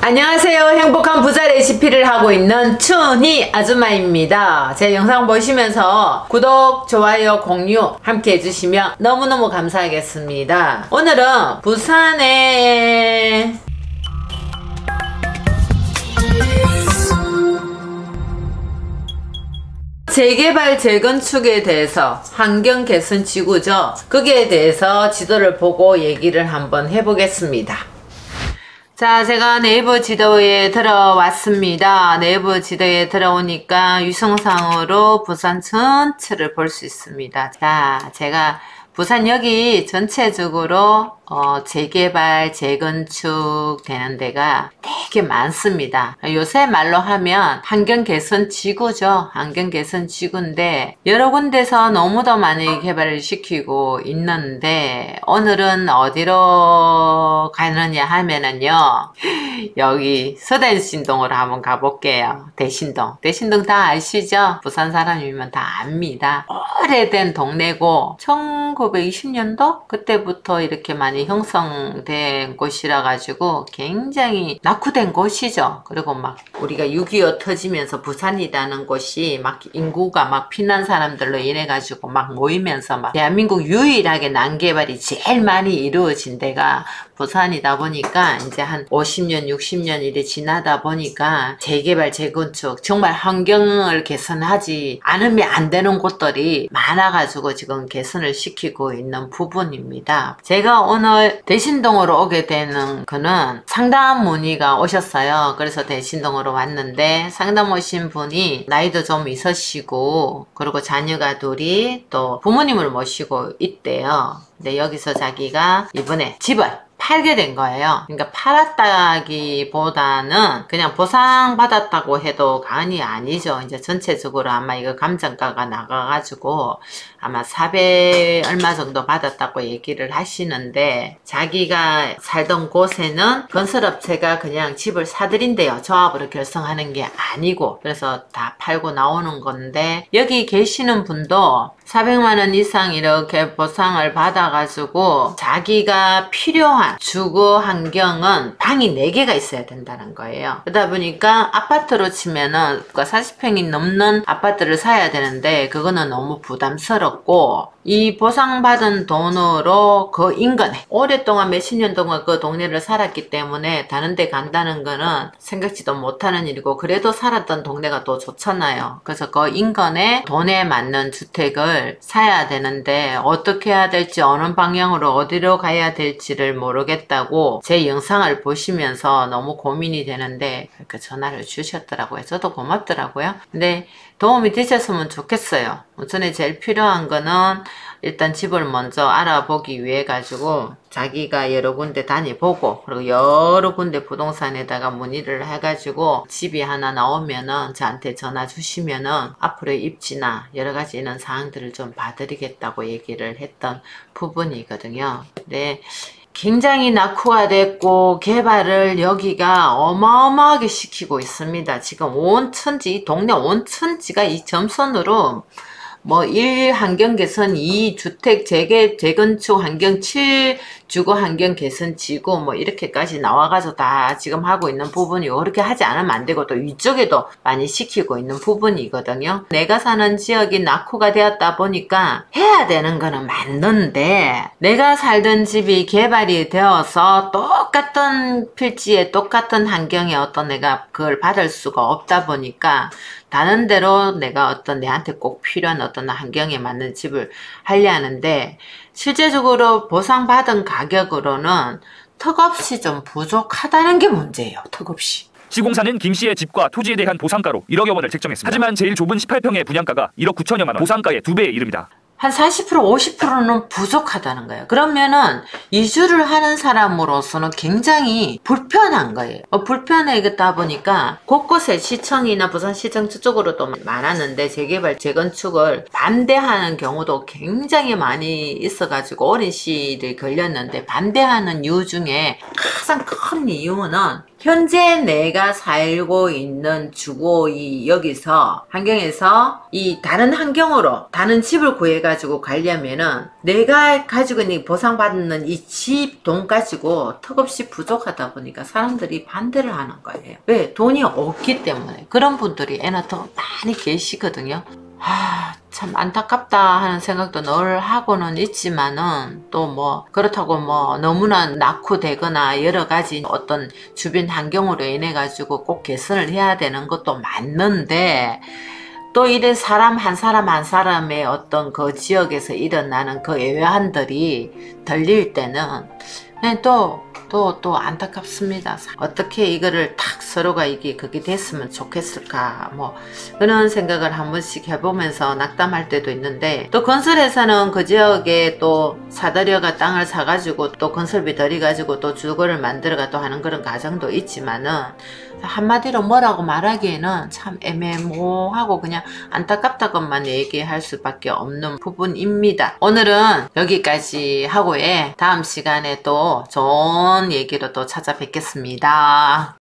안녕하세요. 행복한 부자 레시피를 하고 있는 춘희 아줌마입니다. 제 영상 보시면서 구독, 좋아요, 공유 함께 해주시면 너무너무 감사하겠습니다. 오늘은 부산에 재개발 재건축에 대해서 환경 개선 지구죠. 거기에 대해서 지도를 보고 얘기를 한번 해보겠습니다. 자, 제가 네이버 지도에 들어왔습니다. 네이버 지도에 들어오니까 위성상으로 부산 전체를 볼 수 있습니다. 자, 제가 부산 여기 전체적으로 재개발, 재건축 되는 데가 되게 많습니다. 요새 말로 하면 환경개선 지구죠. 환경개선 지구인데 여러 군데서 너무도 많이 개발을 시키고 있는데 오늘은 어디로 가느냐 하면은요, 여기 서대신동으로 한번 가볼게요. 대신동. 대신동 다 아시죠? 부산 사람이면 다 압니다. 오래된 동네고 1920년도? 그때부터 이렇게 많이 형성된 곳이라 가지고 굉장히 낙후된 곳이죠. 그리고 막 우리가 6.25 터지면서 부산이라는 곳이 막 인구가 막 피난 사람들로 인해 가지고 막 모이면서 막 대한민국 유일하게 난개발이 제일 많이 이루어진 데가 부산이다 보니까 이제 한 50년 60년 이래 지나다 보니까 재개발 재건축 정말 환경을 개선하지 않으면 안 되는 곳들이 많아 가지고 지금 개선을 시키고 있는 부분입니다. 제가 오늘 대신동으로 오게 되는 거는 상담 문의가 오셨어요. 그래서 대신동으로 왔는데 상담 오신 분이 나이도 좀 있으시고 그리고 자녀가 둘이 또 부모님을 모시고 있대요. 근데 여기서 자기가 이번에 집을 팔게 된 거예요. 그러니까 팔았다기보다는 그냥 보상받았다고 해도 과언이 아니죠. 이제 전체적으로 아마 이거 감정가가 나가가지고 아마 400 얼마 정도 받았다고 얘기를 하시는데 자기가 살던 곳에는 건설업체가 그냥 집을 사들인대요. 조합으로 결성하는 게 아니고. 그래서 다 팔고 나오는 건데 여기 계시는 분도 400만원 이상 이렇게 보상을 받아가지고 자기가 필요한 주거 환경은 방이 4개가 있어야 된다는 거예요. 그러다 보니까 아파트로 치면은 40평이 넘는 아파트를 사야 되는데 그거는 너무 부담스럽고 이 보상받은 돈으로 그 인근에 오랫동안 몇십 년 동안 그 동네를 살았기 때문에 다른 데 간다는 거는 생각지도 못하는 일이고 그래도 살았던 동네가 또 좋잖아요. 그래서 그 인근에 돈에 맞는 주택을 사야 되는데 어떻게 해야 될지 어느 방향으로 어디로 가야 될지를 모르겠다고 제 영상을 보시면서 너무 고민이 되는데 이렇게 전화를 주셨더라고요. 저도 고맙더라고요. 근데 도움이 되셨으면 좋겠어요. 우선에 제일 필요한 거는 일단 집을 먼저 알아보기 위해 가지고 자기가 여러 군데 다녀보고 그리고 여러 군데 부동산에다가 문의를 해가지고 집이 하나 나오면은 저한테 전화 주시면은 앞으로의 입지나 여러 가지 이런 사항들을 좀 봐드리겠다고 얘기를 했던 부분이거든요. 근데 굉장히 낙후가 됐고 개발을 여기가 어마어마하게 시키고 있습니다. 지금 온 천지, 동네 온 천지가 이 점선으로 뭐 1 환경 개선, 2 주택 재건축 환경, 7 주거 환경 개선 지구 뭐 이렇게까지 나와가지고 다 지금 하고 있는 부분이 이렇게 하지 않으면 안 되고 또 위쪽에도 많이 시키고 있는 부분이거든요. 내가 사는 지역이 낙후가 되었다 보니까 해야 되는 거는 맞는데 내가 살던 집이 개발이 되어서 똑같은 필지에 똑같은 환경에 어떤 내가 그걸 받을 수가 없다 보니까 다른 데로 내가 어떤 내한테 꼭 필요한 어떤 환경에 맞는 집을 하려 하는데 실제적으로 보상받은 가격으로는 턱없이 좀 부족하다는 게 문제예요. 턱없이. 시공사는 김씨의 집과 토지에 대한 보상가로 1억여 원을 책정했습니다. 하지만 제일 좁은 18평의 분양가가 1억 9천여만 원, 보상가의 2배에 이릅니다. 한 40%, 50%는 부족하다는 거예요. 그러면은 이주를 하는 사람으로서는 굉장히 불편한 거예요. 불편하겠다 보니까 곳곳에 시청이나 부산시청 쪽으로도 많았는데 재개발, 재건축을 반대하는 경우도 굉장히 많이 있어가지고 오랜 시일이 걸렸는데 반대하는 이유 중에 가장 큰 이유는 현재 내가 살고 있는 주거 이 여기서 환경에서 이 다른 환경으로 다른 집을 구해 가지고 가려면은 내가 가지고 있는 보상받는 이 집 돈 가지고 턱없이 부족하다 보니까 사람들이 반대를 하는 거예요. 왜? 돈이 없기 때문에. 그런 분들이 애너터 많이 계시거든요. 참 안타깝다 하는 생각도 늘 하고는 있지만은 또 뭐 그렇다고 뭐 너무나 낙후되거나 여러 가지 어떤 주변 환경으로 인해 가지고 꼭 개선을 해야 되는 것도 맞는데, 또 이래 사람 한 사람 한 사람의 어떤 그 지역에서 일어나는 그 애환들이 들릴 때는 그냥 또 안타깝습니다. 어떻게 이거를 탁 서로가 이게 그게 됐으면 좋겠을까, 뭐 그런 생각을 한 번씩 해보면서 낙담할 때도 있는데, 또 건설회사는 그 지역에 또 사들여가 땅을 사가지고 또 건설비 들여가지고 또 주거를 만들어가 또 하는 그런 과정도 있지만은, 한마디로 뭐라고 말하기에는 참 애매모호하고 그냥 안타깝다고만 얘기할 수밖에 없는 부분입니다. 오늘은 여기까지 하고요. 다음 시간에 또 좋은 얘기로 또 찾아뵙겠습니다.